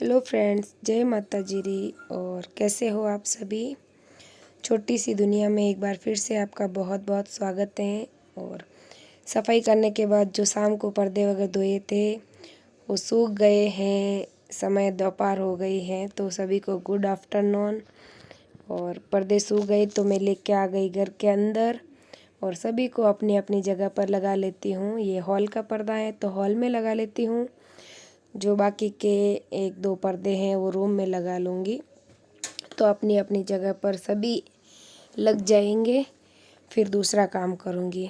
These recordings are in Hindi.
हेलो फ्रेंड्स, जय माता जी। और कैसे हो आप सभी। छोटी सी दुनिया में एक बार फिर से आपका बहुत बहुत स्वागत है। और सफाई करने के बाद जो शाम को पर्दे वगैरह धोए थे वो सूख गए हैं। समय दोपहर हो गई है तो सभी को गुड आफ्टरनून। और पर्दे सूख गए तो मैं लेके आ गई घर के अंदर और सभी को अपनी अपनी जगह पर लगा लेती हूँ। ये हॉल का पर्दा है तो हॉल में लगा लेती हूँ। जो बाकी के एक दो पर्दे हैं वो रूम में लगा लूँगी। तो अपनी अपनी जगह पर सभी लग जाएंगे, फिर दूसरा काम करूँगी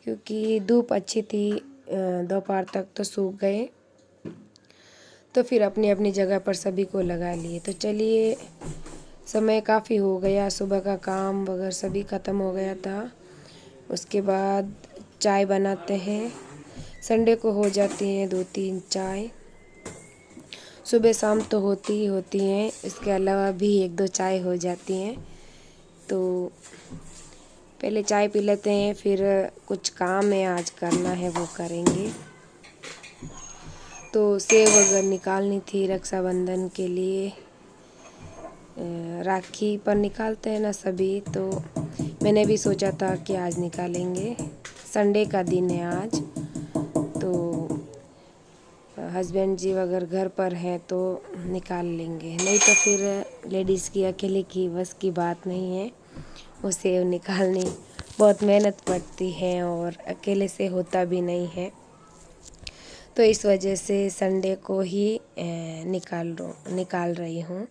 क्योंकि धूप अच्छी थी। दोपहर तक तो सूख गए तो फिर अपनी अपनी जगह पर सभी को लगा लिए। तो चलिए, समय काफ़ी हो गया, सुबह का काम वगैरह सभी ख़त्म हो गया था। उसके बाद चाय बनाते हैं। संडे को हो जाती हैं 2-3 चाय, सुबह शाम तो होती ही होती हैं। इसके अलावा भी 1-2 चाय हो जाती हैं। तो पहले चाय पी लेते हैं, फिर कुछ काम है आज करना है वो करेंगे। तो सेव वगैरह निकालनी थी रक्षाबंधन के लिए। राखी पर निकालते हैं ना सभी, तो मैंने भी सोचा था कि आज निकालेंगे। संडे का दिन है आज, तो हस्बैंड जी अगर घर पर हैं तो निकाल लेंगे, नहीं तो फिर लेडीज़ की अकेले की बस की बात नहीं है। उसे निकालनी बहुत मेहनत पड़ती है और अकेले से होता भी नहीं है। तो इस वजह से संडे को ही निकाल रही हूँ।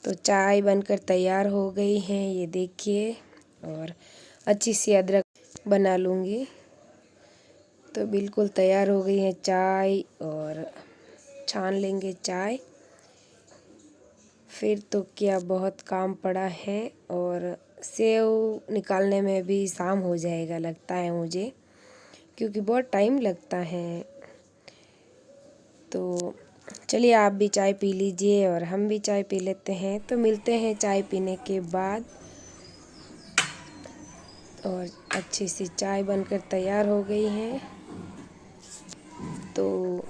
तो चाय बनकर तैयार हो गई है, ये देखिए। और अच्छी सी अदरक बना लूँगी। तो बिल्कुल तैयार हो गई है चाय, और छान लेंगे चाय। फिर तो क्या बहुत काम पड़ा है। और सेव निकालने में भी शाम हो जाएगा लगता है मुझे, क्योंकि बहुत टाइम लगता है। तो चलिए, आप भी चाय पी लीजिए और हम भी चाय पी लेते हैं। तो मिलते हैं चाय पीने के बाद। और अच्छी सी चाय बनकर तैयार हो गई है। तो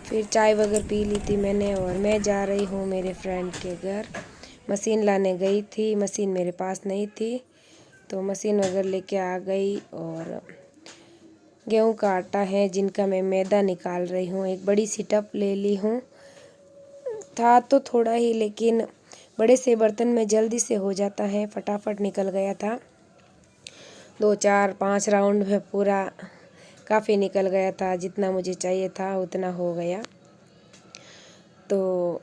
फिर चाय वगैरह पी ली थी मैंने, और मैं जा रही हूँ मेरे फ्रेंड के घर। मशीन लाने गई थी, मशीन मेरे पास नहीं थी तो मशीन वगैरह लेके आ गई। और गेहूं का आटा है जिनका मैं मैदा निकाल रही हूँ। एक बड़ी सी टप ले ली हूँ। था तो थोड़ा ही, लेकिन बड़े से बर्तन में जल्दी से हो जाता है, फटाफट निकल गया था। 2-4-5 राउंड में पूरा काफ़ी निकल गया था। जितना मुझे चाहिए था उतना हो गया। तो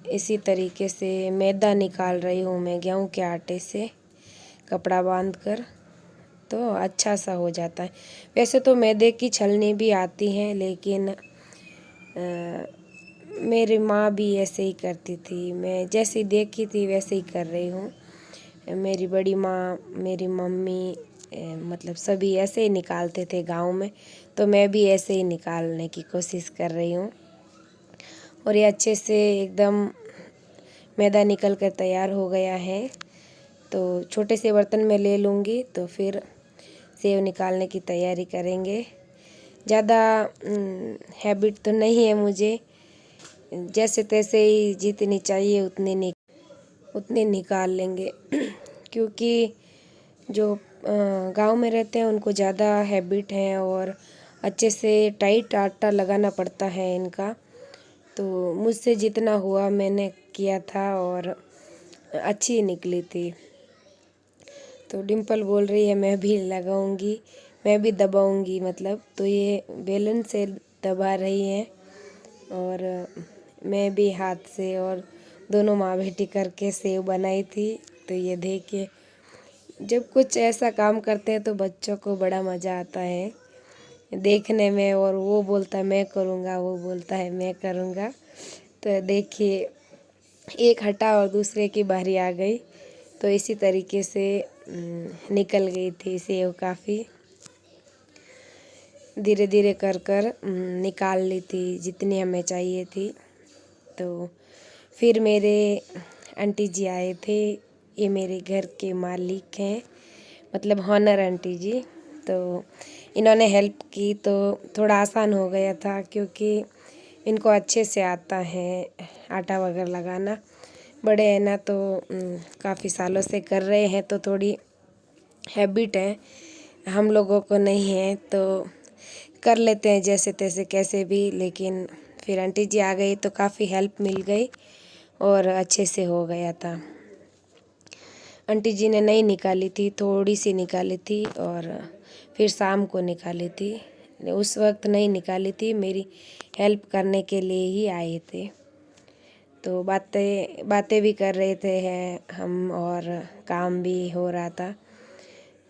इसी तरीके से मैदा निकाल रही हूँ मैं गेहूं के आटे से, कपड़ा बांधकर। तो अच्छा सा हो जाता है। वैसे तो मैदे की छलनी भी आती हैं, लेकिन मेरी माँ भी ऐसे ही करती थी। मैं जैसे देखी थी वैसे ही कर रही हूँ। मेरी बड़ी माँ, मेरी मम्मी, मतलब सभी ऐसे ही निकालते थे गांव में, तो मैं भी ऐसे ही निकालने की कोशिश कर रही हूँ। और ये अच्छे से एकदम मैदा निकल कर तैयार हो गया है। तो छोटे से बर्तन में ले लूँगी, तो फिर सेव निकालने की तैयारी करेंगे। ज़्यादा हैबिट तो नहीं है मुझे, जैसे तैसे ही जितनी चाहिए उतनी निकाल लेंगे क्योंकि जो गांव में रहते हैं उनको ज़्यादा हैबिट है और अच्छे से टाइट आटा लगाना पड़ता है इनका। तो मुझसे जितना हुआ मैंने किया था और अच्छी निकली थी। तो डिम्पल बोल रही है मैं भी लगाऊंगी, मैं भी दबाऊंगी, मतलब तो ये बेलन से दबा रही है और मैं भी हाथ से, और दोनों माँ बेटी करके सेव बनाई थी। तो ये देखिए, जब कुछ ऐसा काम करते हैं तो बच्चों को बड़ा मज़ा आता है देखने में। और वो बोलता है मैं करूँगा, वो बोलता है मैं करूँगा। तो देखिए, एक हटा और दूसरे की बारी आ गई। तो इसी तरीके से निकल गई थी सेव। काफ़ी धीरे धीरे कर कर निकाल ली थी जितनी हमें चाहिए थी। तो फिर मेरे आंटी जी आए थे। ये मेरे घर के मालिक हैं, मतलब हॉनर आंटी जी। तो इन्होंने हेल्प की तो थोड़ा आसान हो गया था, क्योंकि इनको अच्छे से आता है आटा वगैरह लगाना। बड़े हैं ना तो काफ़ी सालों से कर रहे हैं तो थोड़ी हैबिट है, हम लोगों को नहीं है तो कर लेते हैं जैसे तैसे कैसे भी। लेकिन फिर आंटी जी आ गई तो काफ़ी हेल्प मिल गई और अच्छे से हो गया था। आंटी जी ने नहीं निकाली थी, थोड़ी सी निकाली थी और फिर शाम को निकाली थी। उस वक्त नहीं निकाली थी, मेरी हेल्प करने के लिए ही आए थे। तो बातें बातें भी कर रहे थे हैं हम और काम भी हो रहा था।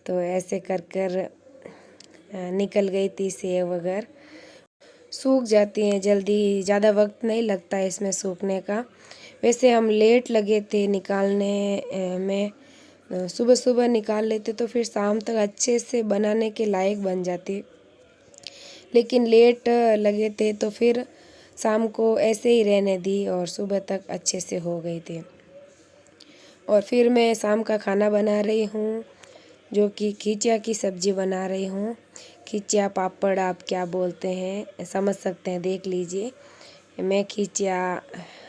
तो ऐसे कर कर निकल गई थी सेव वगैरह। सूख जाती हैं जल्दी, ज़्यादा वक्त नहीं लगता है इसमें सूखने का। वैसे हम लेट लगे थे निकालने में, सुबह सुबह निकाल लेते तो फिर शाम तक अच्छे से बनाने के लायक बन जाती। लेकिन लेट लगे थे तो फिर शाम को ऐसे ही रहने दी और सुबह तक अच्छे से हो गई थी। और फिर मैं शाम का खाना बना रही हूँ, जो कि खिचिया की सब्ज़ी बना रही हूँ। खिचिया पापड़ आप क्या बोलते हैं समझ सकते हैं, देख लीजिए। मैं खिचिया,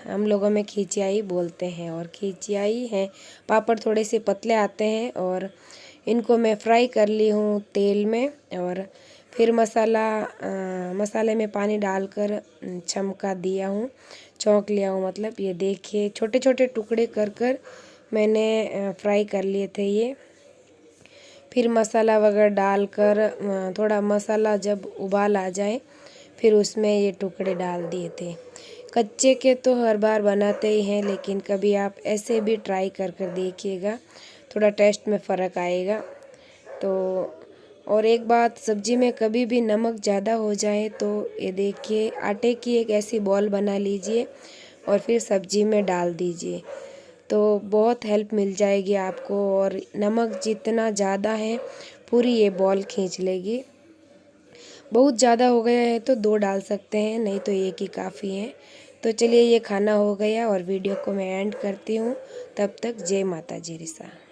हम लोगों में खिचिया ही बोलते हैं और खिचिया ही है। पापड़ थोड़े से पतले आते हैं और इनको मैं फ्राई कर ली हूँ तेल में और फिर मसाले में पानी डालकर छमका दिया हूँ, छौंक लिया हूँ। मतलब ये देखिए छोटे छोटे टुकड़े कर कर मैंने फ्राई कर लिए थे ये। फिर मसाला वगैरह डालकर थोड़ा मसाला जब उबाल आ जाए फिर उसमें ये टुकड़े डाल दिए थे। कच्चे के तो हर बार बनाते ही हैं, लेकिन कभी आप ऐसे भी ट्राई कर कर देखिएगा, थोड़ा टेस्ट में फ़र्क आएगा। तो और एक बात, सब्ज़ी में कभी भी नमक ज़्यादा हो जाए तो ये देखिए आटे की एक ऐसी बॉल बना लीजिए और फिर सब्ज़ी में डाल दीजिए, तो बहुत हेल्प मिल जाएगी आपको। और नमक जितना ज़्यादा है पूरी ये बॉल खींच लेगी। बहुत ज़्यादा हो गया है तो 2 डाल सकते हैं, नहीं तो एक ही काफ़ी है। तो चलिए ये खाना हो गया और वीडियो को मैं एंड करती हूँ। तब तक जय माता जी रिसा।